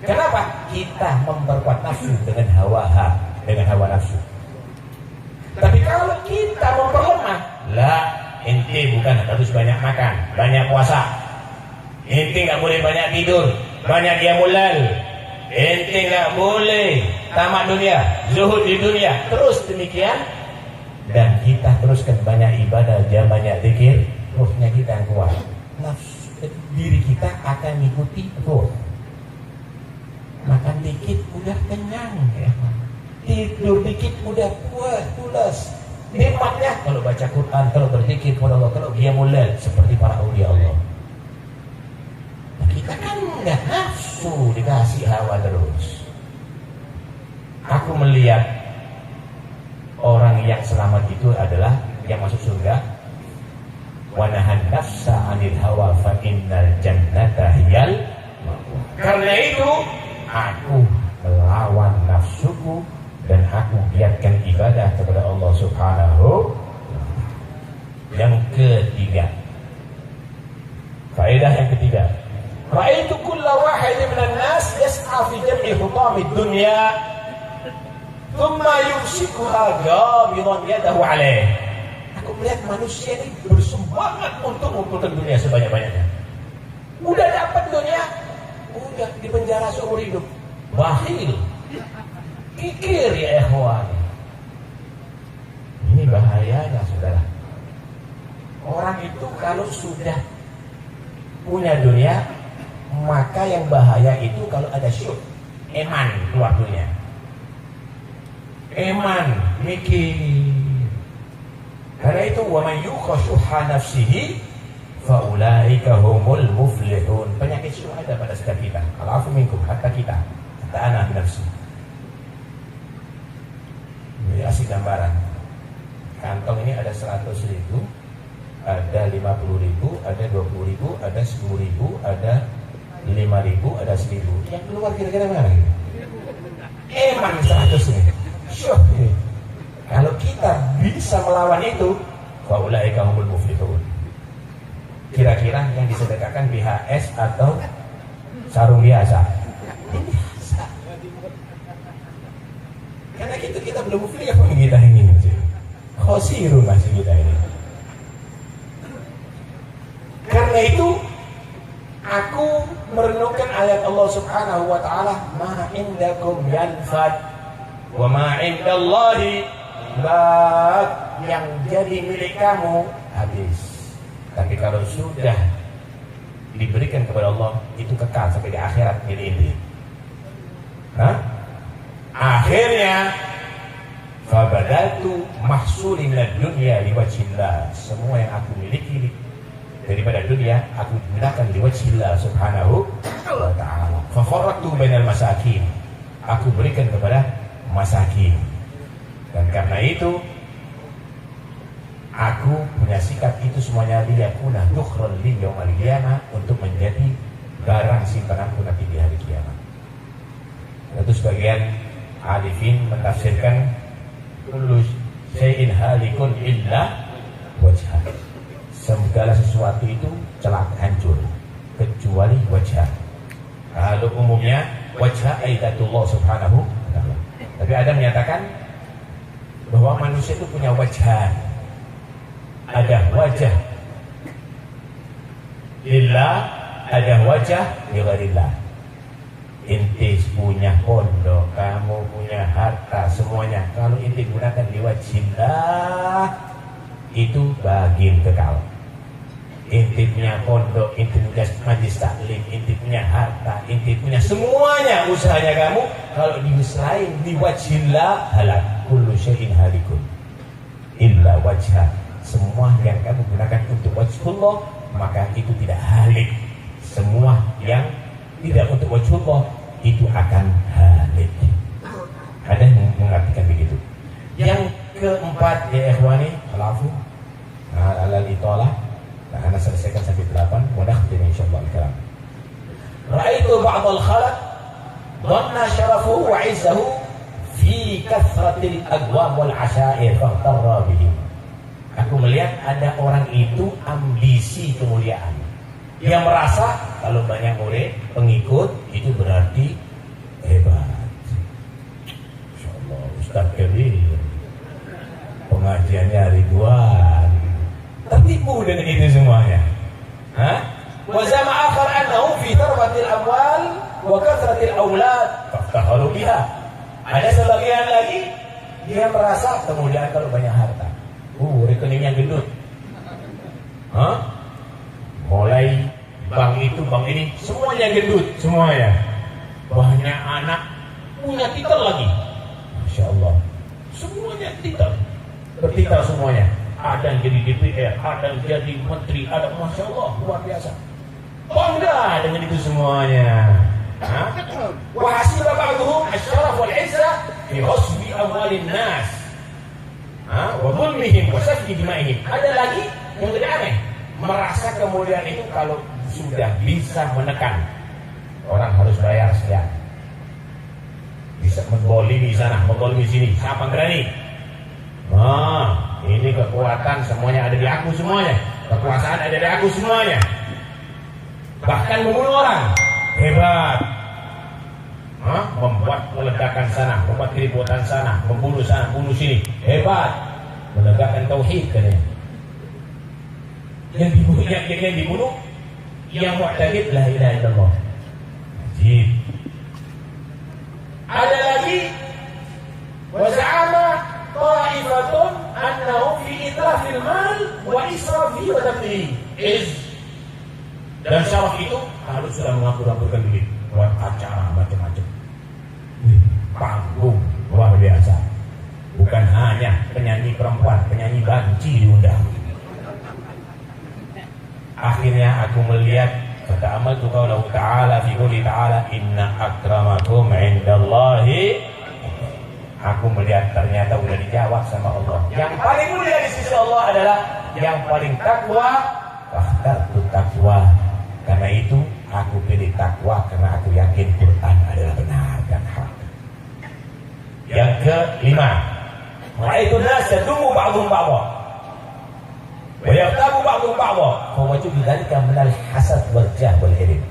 Kenapa? Kita memperkuat nafsu dengan dengan hawa nafsu. Tapi kalau kita memperlemah, ente bukan harus banyak makan, banyak puasa. Ente nggak boleh banyak tidur, banyak qiyamul lail. Ente nggak boleh tamak dunia, zuhud di dunia. Terus demikian, dan kita teruskan banyak ibadah, banyak zikir, ruhnya kita yang kuat. Nafsu diri kita akan akan mengikuti ruh. Makan dikit udah kenyang ya. Tidur dikit udah pulas. Nikmatnya kalau baca Quran, kalau berzikir kepada Allah, kalau dia mulai seperti para aulia Allah. Nah, kita kan nggak nafsu dikasih hawa terus. Aku melihat orang yang selamat itu adalah yang masuk surga. Wa nahan nafsa 'anil hawa fa innal jannata hiyal ma'wa. Karena itu aku melawan nafsuku dan aku giatkan ibadah kepada Allah Subhanahu. Yang ketiga, faedah yang ketiga, ra'aitu kulla wahidin minan nas yas'a fi jam'i hutamid dunya thumma yumsikuha ghabidan yadahu 'alaih. Aku melihat manusia ini bersemangat untuk mengumpulkan dunia sebanyak-banyaknya. Udah dapat dunia, udah di penjara seumur hidup. Bakhil, kikir ya ikhwan. Ini bahayanya saudara. Orang itu kalau sudah punya dunia, maka yang bahaya itu kalau ada syuk, eman keluar dunia. Eman, mikir. Karena itu wa man yukhashuha nafsihi fa ulaika humul muflihun. Penyakit syuk ada pada setiap kita. Alafu minkum, hatta kita. Kata ana nafsi. Ini asli gambaran. Kantong ini ada 100.000, ada 50.000, ada 20.000, ada 10.000, ada 5.000, ada 1.000. Yang keluar kira-kira mana? Eman 100 ini. Syuk ini. Kalau kita bisa melawan itu, faulaika humul muflihun. Kira-kira yang disedekahkan BHS atau sarung biasa? Biasa. Karena kita belum muflihun kita ini. Khosirun masih kita ini. Karena itu aku merenungkan ayat Allah Subhanahu wa taala, ma indakum yanfad wa ma indallahi bak. Yang jadi milik kamu habis. Tapi kalau sudah diberikan kepada Allah, itu kekal sampai di akhirat jadi inti. Akhirnya fabadatu mahsuli minad dunya liwajhillah. Semua yang aku miliki daripada dunia aku gunakan liwajhillah subhanahu wa ta'ala. Fa farraqtu bainal masakin. Aku berikan kepada masakin. Dan karena itu aku punya sikap itu semuanya liyakuna dukhran li yaumil qiyamah, untuk menjadi barang simpananku nanti di hari kiamat. Itu sebagian alifin mentafsirkan kullu syai'in halikun illa wajhah. Segala sesuatu itu celaka, hancur kecuali wajah. Kalau umumnya wajah aidatullah subhanahu wa ta'ala. Tapi ada menyatakan bahwa manusia itu punya wajah. Ada wajah lillah, ada wajah ligharillah. Inti punya pondok, kamu punya harta, semuanya kalau inti gunakan liwajhillah, itu bagian kekal. Inti punya pondok, inti punya majlis taklim, inti punya harta, inti punya semuanya, usahanya kamu kalau diusahain liwajhillah, halak. Kullu syai'in halikun illa wajhah. Semua yang kamu gunakan untuk wajhullah, maka itu tidak halik. Semua yang tidak untuk wajhullah itu akan halik. Ada yang mengartikan begitu. Yang keempat ya ikhwani, alafu alal italah. Nah, Anda selesaikan sampai 8. Mudah jadi insyaallah al-kalam. Ra'aitu ba'dal khalaq dhanna syarafuhu wa 'izzahu fi kathratil aqwam wal 'ashair faghtarra bihi. Aku melihat ada orang itu ambisi kemuliaan. Dia merasa kalau banyak murid, pengikut, itu berarti hebat. Insyaallah Ustaz Kabir pengajiannya ribuan. Tertipu dengan itu semuanya. Wa zama akhar annahu fi tarbatil amwal wa kathratil aulad faftaharu biha. Ada sebagian lagi dia merasa kemuliaan kalau banyak harta. Rekeningnya gendut. Mulai bank itu, bang ini, semuanya gendut, semuanya. Banyak anak, punya titel lagi. Masya Allah. Semuanya titel. Bertitel semuanya. Ada yang jadi DPR, ada yang jadi menteri, ada, Masya Allah, luar biasa. Bangga dengan itu semuanya. Wahasiba ba'duhum asyaraf wal izzah fi ghasbi amwalin nas. Wa dhulmihim wa safki dima'ihim. Ada lagi yang tidak aneh, merasa kemuliaan itu kalau sudah bisa menekan orang harus bayar sekian, bisa menggolimi sana, menggolimi sini, siapa berani? Ini kekuatan semuanya ada di aku semuanya, kekuasaan ada di aku semuanya, bahkan membunuh orang hebat, membuat meledakan sana, membuat keributan sana, membunuh sana, bunuh sini, hebat, menegakkan tauhid katanya. Yang dibunuh yang mu'taqid la ilaha illallah. Ajib. Ada lagi wa za'ama ta'ifatun annahu fi itrafil mal wa israfi wa tabdhi. Dan syaraf itu kalau sudah mengatur-aturkan duit buat acara macam-macam, panggung luar biasa, bukan hanya penyanyi perempuan, penyanyi banci diundang. Akhirnya aku melihat, kata amal tu qaulahu ta'ala fi qouli ta'ala inna akramakum 'indallahi. Aku melihat ternyata sudah dijawab sama Allah. Yang paling mulia di sisi Allah adalah yang paling takwa. Fakhtartu takwa. Karena itu aku pilih takwa karena aku yakin Quran adalah benar dan hak. Yang kelima, ra'aitu nas yadumu ba'dhum ba'dha wa yaqtabu ba'dhum ba'dha fa wajhu bidzalika min al-hasad wal jah wal hirim.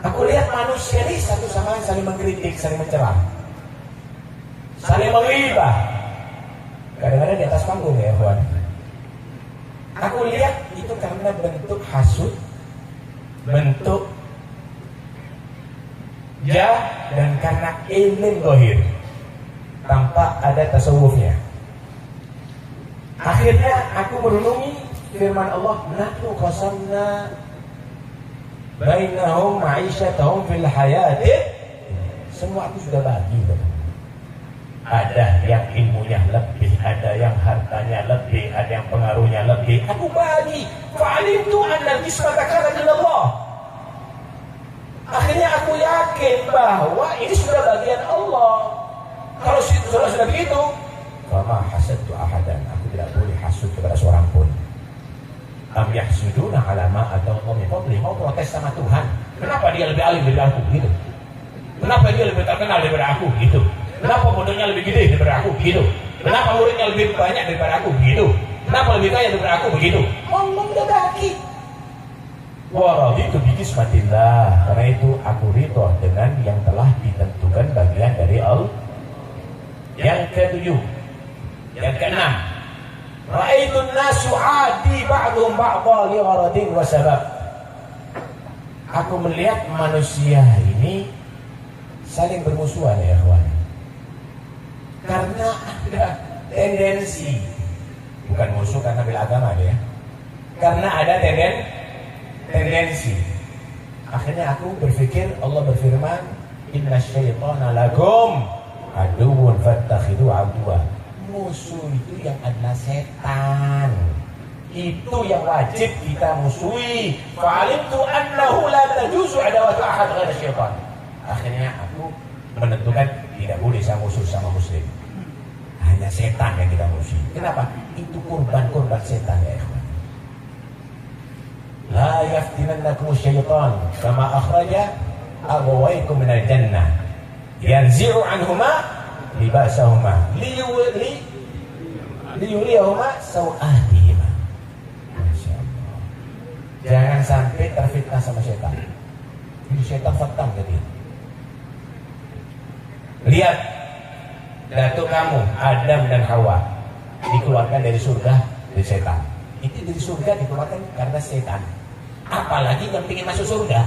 Aku lihat manusia ini satu sama lain saling mengkritik, saling mencela, saling menghibah. Kadang-kadang di atas panggung ya, kawan. Aku lihat itu karena bentuk hasud, bentuk jah, dan karena ilmu zahir tanpa ada tasawufnya. Akhirnya aku merenungi firman Allah, nahnu qasamna bainahum ma'isyatahum fil hayati. Semua aku sudah bagi. Ada yang ilmunya lebih, ada yang hartanya lebih, ada yang pengaruhnya lebih. Aku bagi. Fa'alimtu anna al-qismata kanat lillah. Akhirnya aku yakin bahwa ini sudah bagian Allah. Kalau sudah begitu, fama hasadtu ahadan, aku tidak boleh hasud kepada seorang pun. Am yahsuduna ala ma atau min fadli, mau protes sama Tuhan. Kenapa dia lebih alim daripada aku gitu? Kenapa dia lebih terkenal daripada aku gitu? Kenapa bodohnya lebih gede daripada aku gitu? Kenapa muridnya lebih banyak daripada aku gitu? Kenapa lebih kaya daripada aku begitu? Allah udah bagi. Wa raditu bi qismatillah. Karena itu aku ridha dengan yang telah ditentukan bagian dari Allah. Yang ketujuh, yang keenam, ra'aitun nasu 'adi ba'dhum ba'dha li gharadin wa sabab. Aku melihat manusia ini saling bermusuhan ya kawan. Karena ada tendensi, bukan musuh karena bela agama ya. Karena ada tendensi. Akhirnya aku berpikir, Allah berfirman, inna syaitana lakum aduun fattakhidu aduwa. Musuh itu yang adalah setan. Itu yang wajib kita musuhi. Fa'alimtu annahu la tajuzu adawatu ahad ghairu syaitan. Akhirnya aku menentukan tidak boleh saya musuh sama muslim. Hanya setan yang kita musuhi. Kenapa? Itu korban setan ya ikhwan. La yaftinannakum syaitan kama akhraja aghwaykum minal jannah yanzi'u anhuma libasahuma liyuriyahuma sawatihima. Masya Allah. Jangan sampai terfitnah sama setan. Ini setan fatang tadi. Lihat datuk kamu Adam dan Hawa dikeluarkan dari surga dari setan. Itu dari surga dikeluarkan karena setan. Apalagi yang ingin masuk surga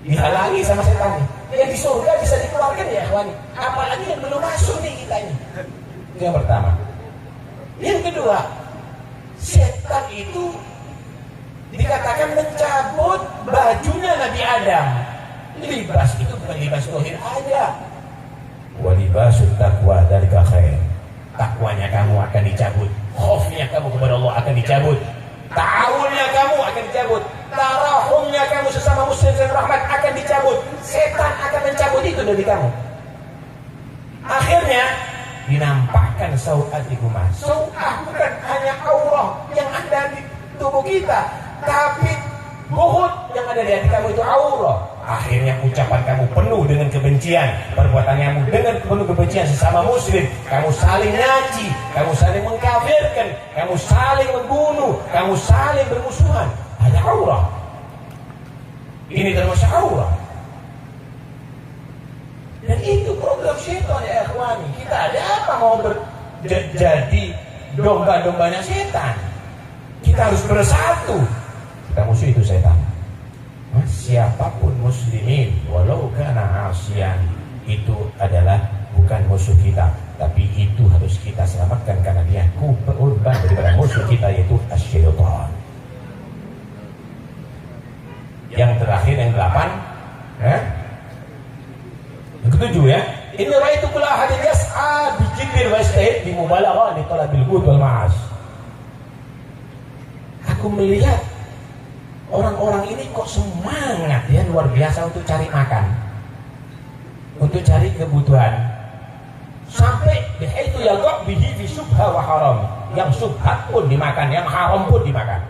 dihalangi sama setan nih. Yang di surga bisa dikeluarkan ya kawan. Apalagi yang belum masuk nih kita ini. Itu yang pertama. Yang kedua, setan itu Dikatakan mencabut bajunya Nabi Adam. Libas itu bukan libas zahir aja. Wa libasut taqwa dzalika khair. Takwanya kamu akan dicabut, khaufnya kamu kepada Allah akan dicabut, ta'awunnya kamu akan dicabut, tarahumnya kamu sesama muslim dan rahmat akan dicabut. Setan akan mencabut itu dari kamu. Akhirnya dinampakkan sau'atikumah. Sau'ah bukan hanya aurah yang ada di tubuh kita, tapi buhut yang ada di hati kamu itu aurah. Akhirnya ucapan kamu penuh dengan kebencian, perbuatan kamu dengan penuh kebencian sesama muslim. Kamu saling nyaci, kamu saling mengkafirkan, kamu saling membunuh, kamu saling bermusuhan. Hanya aurah. Ini termasuk aurah. Dan itu program syaitan ya ikhwani. Kita ada apa mau jadi domba-dombanya setan? Kita harus bersatu. Kita musuh itu setan. Siapapun muslimin walau kana asian, itu adalah bukan musuh kita, tapi itu harus kita selamatkan karena dia korban daripada musuh kita, yaitu asyaitan. Yang terakhir yang 8, yang ke-7 ya. Ini raitu kulla ahadin yas'a bi jiddin wa yastahid bi mubalaghah li talabil qut wal ma'as. Aku melihat orang-orang ini kok semangat ya, luar biasa untuk cari makan, untuk cari kebutuhan, sampai itu ya kok bihi fi subha wa haram. Yang subhat pun dimakan, yang haram pun dimakan.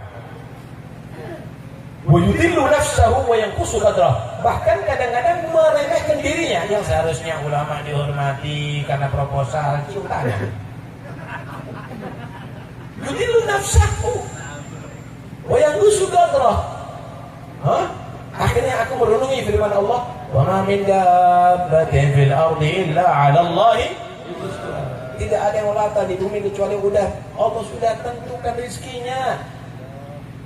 Wa yudillu nafsahu wa yanqusu qadrah. Bahkan kadang-kadang meremehkan dirinya, yang seharusnya ulama dihormati karena proposal cium tangan. Yudillu nafsahu wa yanqusu qadrah. Akhirnya aku merenungi firman Allah, wa ma min dabbatin fil ardi illa 'ala Allahi. Tidak ada yang melata di bumi kecuali Allah sudah tentukan rezekinya.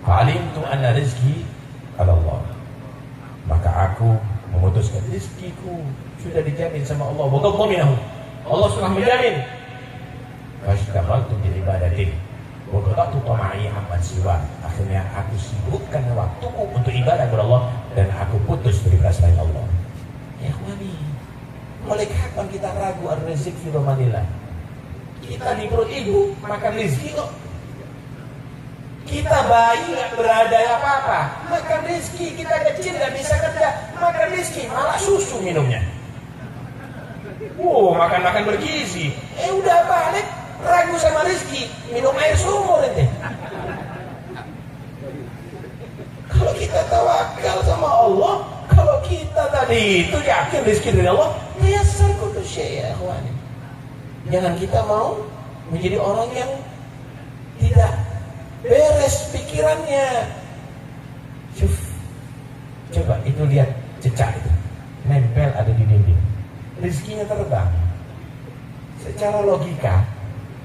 Fa'alimtu anna rizki 'ala Allah. Maka aku memutuskan rezekiku sudah dijamin sama Allah. Wa qad dhaminahu. Allah sudah menjamin. Fastaghaltu bi ibadatin. Wa qata'tu tama'i amman siwa. Akhirnya aku sibukkan waktuku untuk ibadah kepada Allah dan aku putus dari selain Allah. Ya ikhwani, mulai kapan kita ragu ar-rizq fi rahmatillah? Kita di perut ibu makan rezeki kok. Kita bayi nggak berada apa-apa, makan rezeki. Kita kecil nggak bisa kerja, makan rezeki, malah susu minumnya. Makan bergizi. Udah balik ragu sama rezeki, minum air sumur ente. Kalau kita tawakal sama Allah, kalau kita tadi itu yakin rezeki dari Allah, tayassar kullu syai' ya ikhwani. Jangan kita mau menjadi orang yang tidak beres pikirannya. Coba itu lihat cecak itu, nempel ada di dinding, rezekinya terbang. Secara logika,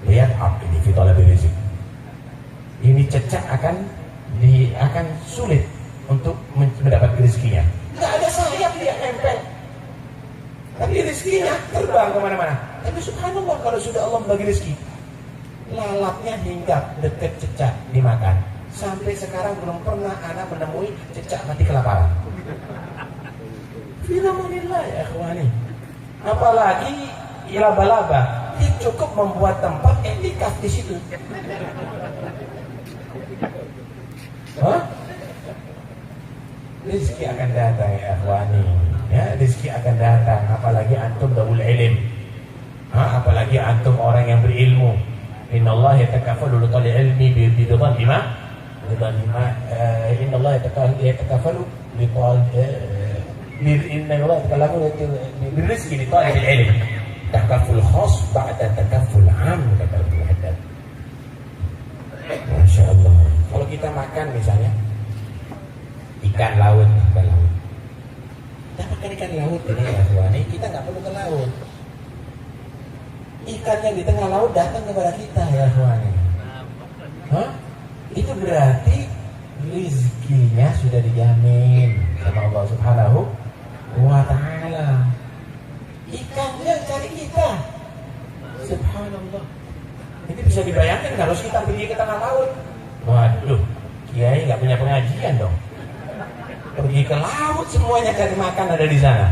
lihat ini fitolabil rezeki. Ini cecak akan sulit untuk mendapat rezekinya. Nggak ada sayap dia nempel, tapi rezekinya terbang kemana-mana. Tapi subhanallah, kalau sudah Allah membagi rezeki, lalapnya hinggap dekat cecak dimakan. Sampai sekarang belum pernah anak menemui cecak mati kelaparan. Firmanillah ya ikhwani. Apalagi laba-laba, dia cukup membuat tempat etikaf di situ. Rezeki akan datang ya ikhwani. Ya, rezeki akan datang. Apalagi antum daul ilm. Apalagi antum orang yang berilmu. Innallaha yatakaffalu li talil ilmi bi ridwan bima. Innallaha yatakaffalu li li rizqi li talil ilm. Takafful khas ba'da takafful 'am, kata Abu Haddad. Masya Allah. Kalau kita makan misalnya ikan laut. Kita makan ikan laut ini ya Tuhan, kita nggak perlu ke laut. Ikan yang di tengah laut datang kepada kita ya Tuhan. Itu berarti rezekinya sudah dijamin sama Allah Subhanahu wa Ta'ala. Ikannya cari kita. Subhanallah. Ini bisa dibayangkan kalau kita pergi ke tengah laut. Waduh, Kiai nggak punya pengajian dong. Pergi ke laut semuanya cari makan ada di sana.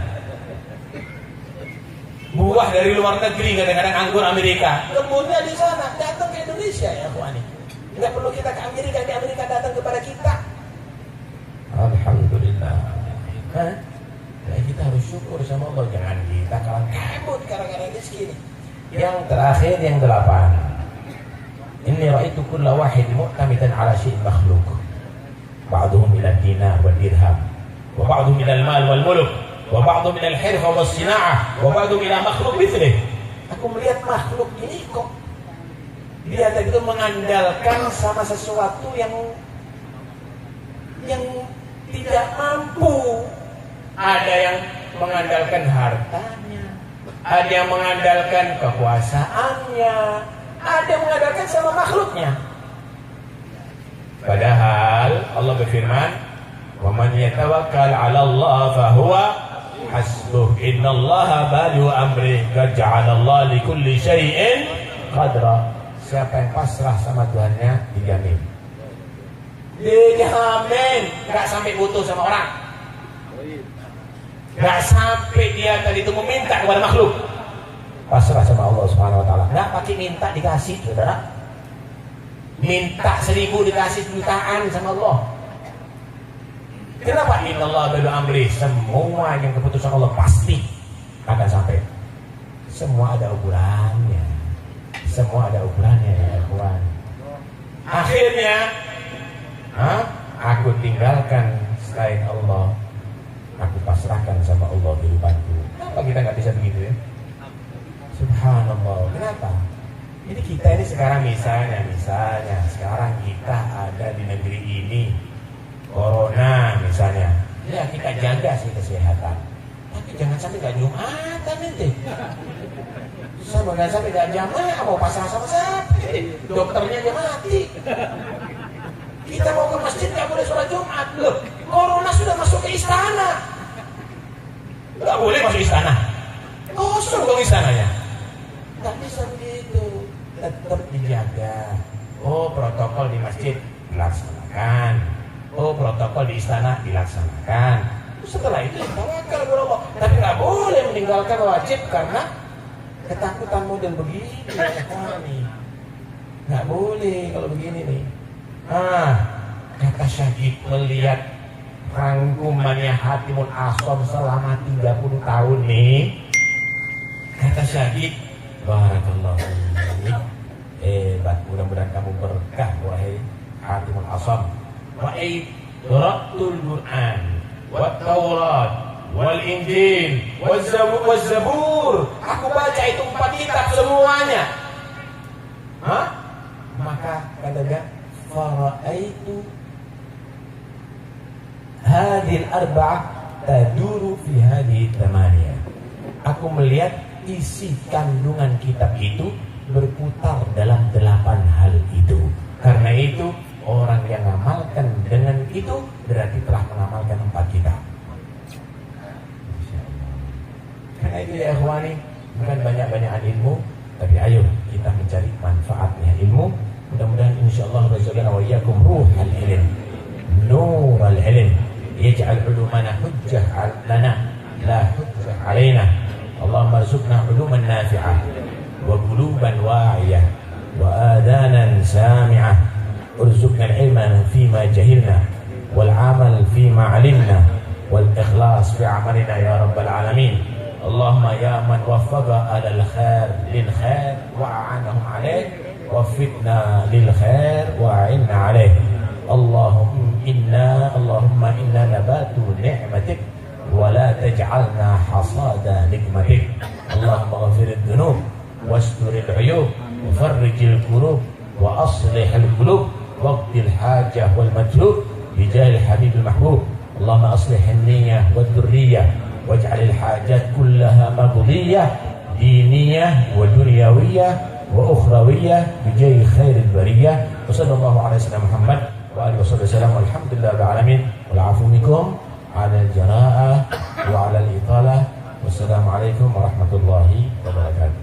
Buah dari luar negeri, kadang-kadang anggur Amerika, kebunnya di sana, datang ke Indonesia ya Bu Ani. Nggak perlu kita ke Amerika, di Amerika datang kepada kita. Alhamdulillah. Nah, kita harus syukur sama Allah, jangan kita kalah kabut gara-gara rezeki ini. Yang terakhir yang 8. Inni ra'aitu kulla wahid mu'tamidan ala syai'in makhluq. Ba'duhum ila dinar wal dirham, wa ba'duhum ila al-mal wal muluk, wa ba'duhum ila al-hirfa was sina'ah, wa ba'duhum ila makhluk mithlih. Aku melihat makhluk ini kok dia tadi itu mengandalkan sama sesuatu yang tidak mampu. Ada yang mengandalkan hartanya, ada yang mengandalkan kekuasaannya, ada yang mengandalkan sama makhluknya. Padahal Allah berfirman, "Wa man yatawakkal 'ala Allah fa huwa hasbuh. Innallaha balighu amrih. Qad ja'ala Allah likulli syai'in qadra." Siapa yang pasrah sama Tuhannya dijamin. Dijamin, enggak sampai butuh sama orang. Enggak sampai dia tadi itu meminta kepada makhluk. Pasrah sama Allah Subhanahu wa taala. Enggak pakai minta dikasih, Saudara. Minta 1000 dikasih jutaan sama Allah. Kenapa? Innallaha balighu amri. Semua yang keputusan Allah pasti akan sampai. Semua ada ukurannya. Semua ada ukurannya ya kawan. Akhirnya aku tinggalkan selain Allah. Aku pasrahkan sama Allah kehidupanku. Kenapa kita nggak bisa begitu ya? Subhanallah. Kenapa? Jadi kita ini sekarang misalnya sekarang kita ada di negeri ini corona misalnya, ya kita jaga sih kesehatan, tapi jangan sampai nggak jumatan nanti. Sama nggak sampai nggak jamaah, mau pasang sama siapa? Dokternya dia mati. Kita mau ke masjid nggak boleh sholat Jumat, loh. Corona sudah masuk ke istana, nggak boleh masuk istana. Kosong dong istananya. Nggak bisa begitu. Tetap dijaga. Oh, protokol di masjid dilaksanakan. Oh, protokol di istana dilaksanakan. Setelah itu tawakal kepada Allah. Tapi nggak boleh meninggalkan wajib karena ketakutan model begini. Nggak boleh kalau begini nih. Kata Syahid melihat rangkumannya Hatimul Asom selama 30 tahun nih. Kata Syahid, barakallahu fiik. Hebat, mudah-mudahan kamu berkah wahai Hatimul Asam. Qira'atul Quran wa Taurat wal Injil wal Zabur. Aku baca itu 4 kitab semuanya. Maka kata dia, fara'aitu hadhil arba'ah taduru fi hadhihi thamaniyah. Aku melihat isi kandungan kitab itu berputar dalam 8 hal itu. Karena itu orang yang mengamalkan dengan itu berarti telah mengamalkan 4 kitab. Karena itu ya ikhwani, bukan banyak-banyakan ilmu, tapi ayo kita mencari manfaatnya ilmu. Mudah-mudahan insyaallah razaqana wa iyyakum ruhal ilm, nurul ilm, yaj'al ulumana hujjah lana la hujjah alaina. Allahumma arzuqna uluman nafi'ah wa quluban wa'iyah wa adanan sami'ah. Urzuqna al-ilma fima jahilna wal 'amal fima 'alimna wal ikhlas fi 'amalina ya rabbal alamin. Allahumma ya man waffaqa alal khair lil khair wa a'anahum 'alaih waffiqna lil khair wa a'inna 'alaih. Allahumma inna nabatu ni'matik ولا تجعلنا حصاد نقمتك. اللهم اغفر الذنوب واستر العيوب وفرج الكروب واصلح القلوب واقض الحاجه والمطلوب بجاه الحبيب المحبوب. اللهم اصلح النيه والذريه واجعل الحاجات كلها مقضيه دينيه ودنيويه واخرويه بجاه خير البريه. وصلى الله على سيدنا محمد واله وصحبه وسلم والحمد لله رب العالمين والعفو منكم على الجراءة وعلى الإطالة. والسلام عليكم ورحمة الله وبركاته.